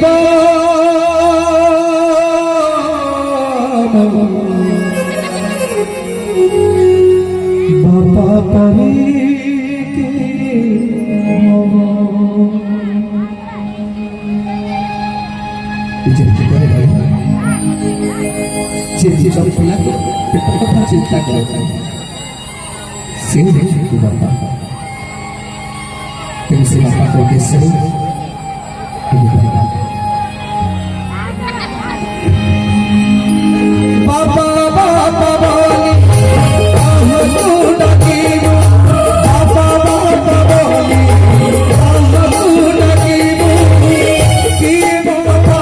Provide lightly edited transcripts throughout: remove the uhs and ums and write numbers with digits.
बापा परी चिंता कर सिंह बापा से बापा को सही बाबा बाबा बोली तू डकी बाबा बाबा बोली तू डकी की बाबा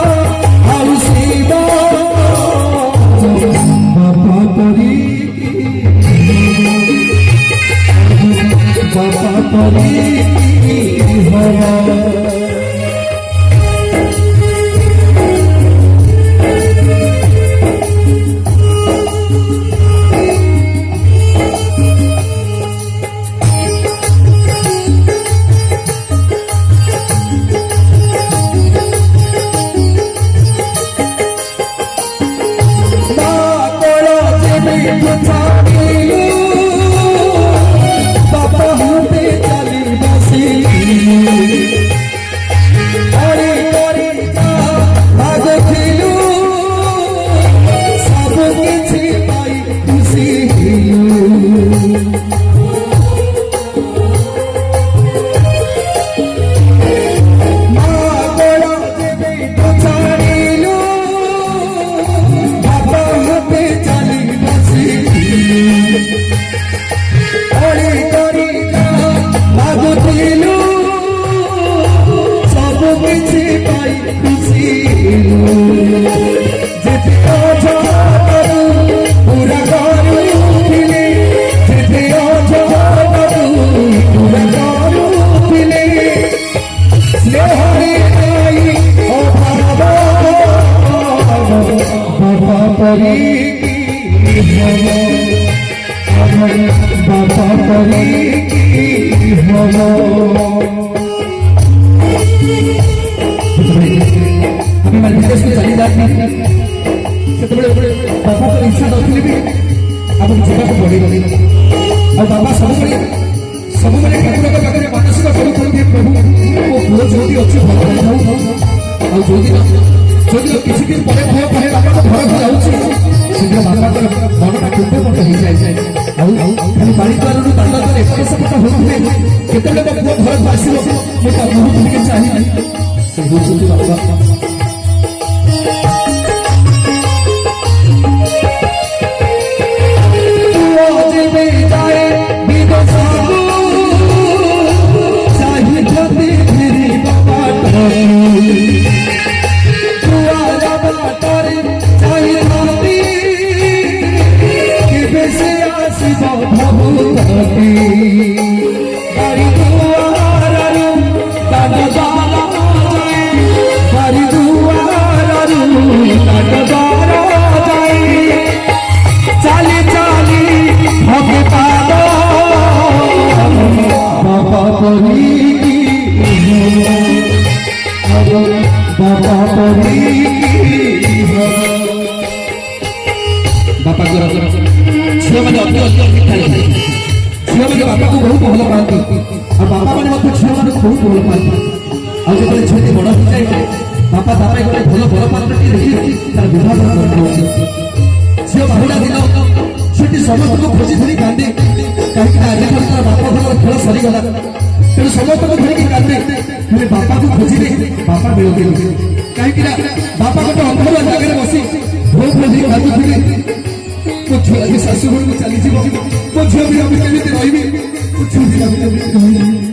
हौसी बाबा परी बाबा परी हवा बाबा परी बाबा तो इच्छा नथी भी आप जीवा को पड़े और बाबा सब ठाकुर पाखे मानसिक करू प्रभु मो पुओ जो अच्छी भल और जो किसी दिन पर भय कहे बाबा तो घर घर जाऊँ शीघ्र बाबा मनटा कुंडे मत हो जाए खाली बाड़ीद्वार दांड द्वार एपट सेपट होते केत मो पुओ घर को आसो मुझे मुहूर्त टे चाहिए से हूँ बाबा बापा झील मैंने अति अति शिक्षा झील मैंने बापा को बहुत भल पाती और बापा मैंने झील मैंने बहुत भल पाती और जो झील बड़ हो जाए बापा गोटे भल बड़ पात्र देखिए तार विवाह झील बाहुड़ा दिन से समस्त को खोजी धरी कांदे कहीं आज तार बापा घर खेल सरीगला तेणु समस्त को धरिकी कांदे तेरे बापा को खोजिले बापा मिलते कहीं बापा गोटे अंधर जगह बसी भोग खोजी कांदुले मो झील भी शाशु घर को चली मो झील भी अभी केमी रही मो झील भी अभी चली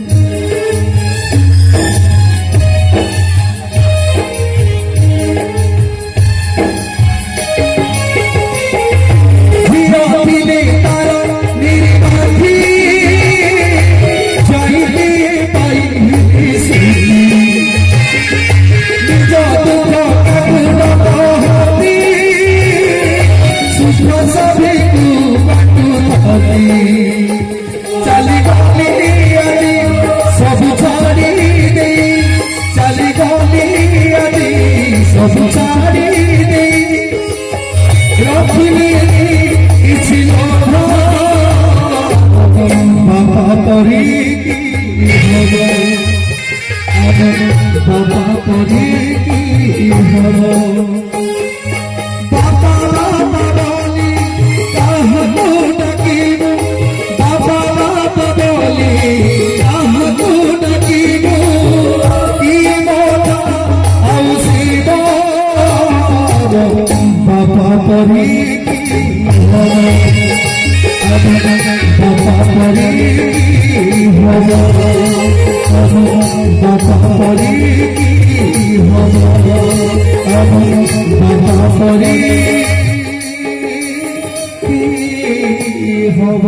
बाबा परी की हब बाबा बाबा बोली कहबो डकीबो बाबा बाबा बोली कहबो डकीबो की मोटा औसीबो बाबा परी की हब बाबा परी की हब बाबा परी की हब बाबा परी की हब।